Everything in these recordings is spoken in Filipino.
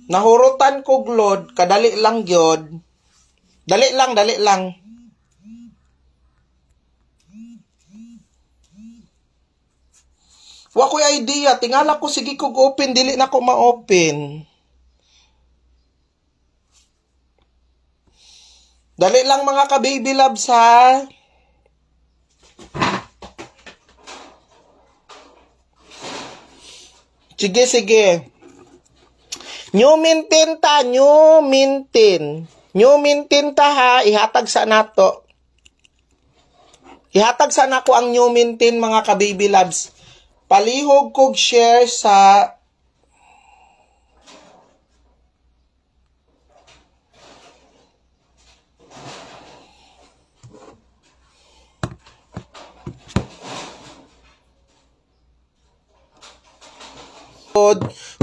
Nahurutan ko glod, kadali lang gyud. Dali lang. Wa ko'y idea, tingala ko sige kog open, dili na ko ma-open. Dali lang mga ka-baby loves ha. Sige. New mintin ta ha, ihatag sa nato. Ihatag sa nako ang new mintin mga ka-baby loves. Palihog kog share sa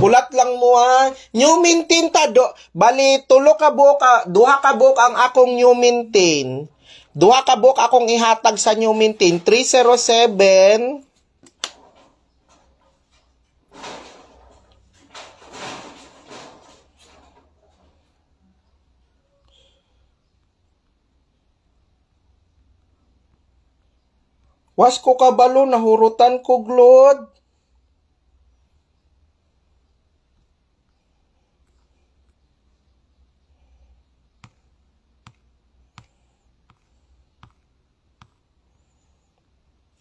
ulat lang mo ha. New mintin ta do. Bali duha ka buok ang akong new mintin. Duha ka buok akong ihatag sa new mintin. 307 Was ko kabalo, nahurutan ko glod.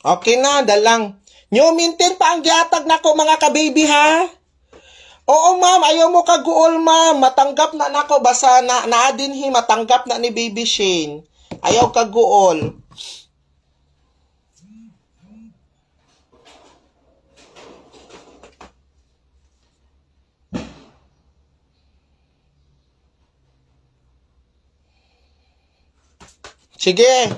Okay na, dalang. New mintin pa ang giatag nako mga ka-baby ha. Oo ma'am, ayaw mo kaguol ma'am. Matanggap na nako basa na naadinhi matanggap na ni Baby Shane. Ayaw kaguol. Sige.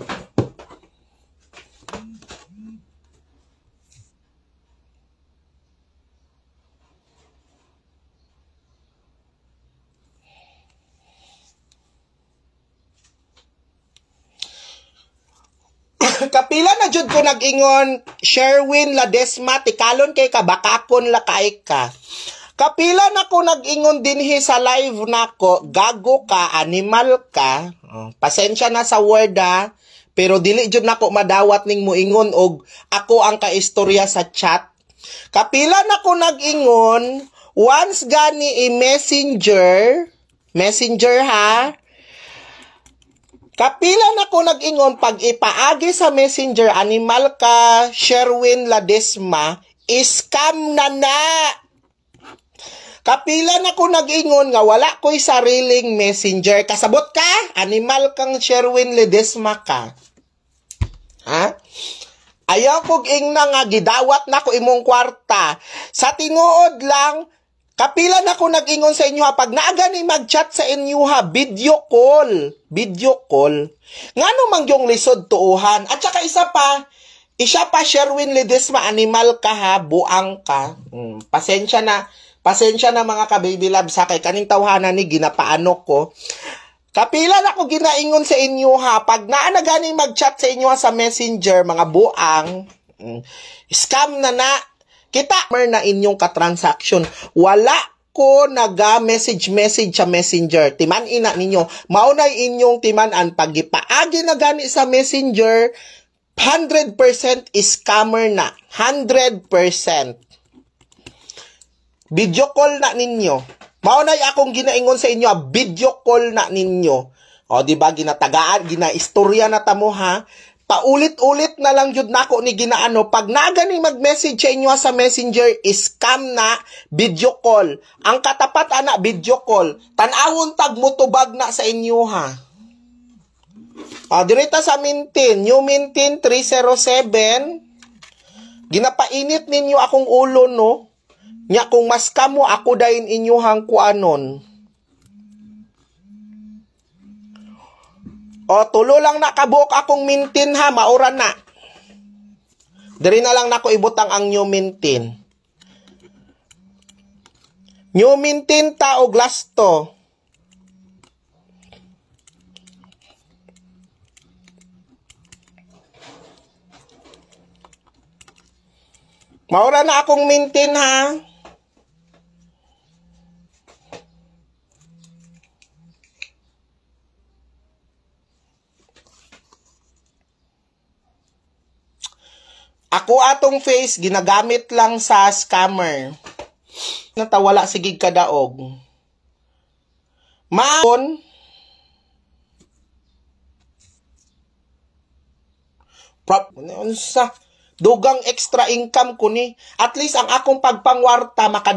Kapila na jud ko nag-ingon, Sherwin Ladesma, tikalon kay ka, bakakon la kay ka. Kapila na ko nag-ingon dinhi sa live nako, gago ka, animal ka. Pasensya na sa word ha, pero dili jud nako madawat ning moingon og ako ang kaistorya sa chat. Kapila na ko nag-ingon, once gani messenger ha, kapila na ko nag-ingon pag ipaagi sa messenger, animal ka, Sherwin Ladesma, scam na. Kapila na ko nag-ingon nga wala ko'y sariling messenger. Kasabot ka? Animal kang Sherwin Ledesma ka. Ha? Ayaw kog ingna nga gidawat na ko imong kwarta. Sa tinuod lang, kapila na ko nag-ingon sa inyo ha, pag naaga ni mag-chat sa inyo ha, video call. Ngano man yung lisod tuuhan. At saka isa pa Sherwin Ledesma, animal ka ha, buang ka. Pasensya na mga ka-baby love sa kay kaning tawhanan ni ginapaano ko. Kapila na ko ginaingon sa inyo ha, pag naa na ganing mag-chat sa inyo ha, sa messenger, mga buang, scam na. Kita na inyong katransaksyon. Wala ko naga-message sa messenger. Timan ina ninyo. Maunay inyong timanan. Pag ipaagi na gani sa messenger, 100% scammer na. 100%. Video call na ninyo. Maunay akong ginaingon sa inyo, video call na ninyo. O, diba, ginatagaan, ginaistorya na tamo ha. Paulit-ulit na lang jud nako ni ginaano. Pag nagani mag-message sa inyo sa messenger, scam na, video call. Ang katapat ana, video call. Tanawon tag mutubag na sa inyo ha. O, dirita sa mintin, new mintin 307. Ginapainit ninyo akong ulo no. Nya kung mas kamo ako dahin inyuhang kuanon. O tulo lang nakabuok akong mintin ha, maura na. Diri na lang nako ibutang ang new mintin. New mintin ta og lasto. Maura na akong maintain ha. Ako atong face ginagamit lang sa scammer. Natawala sigig kadaog. Maon sa dugang extra income ko ni. At least ang akong pagpangwarta makada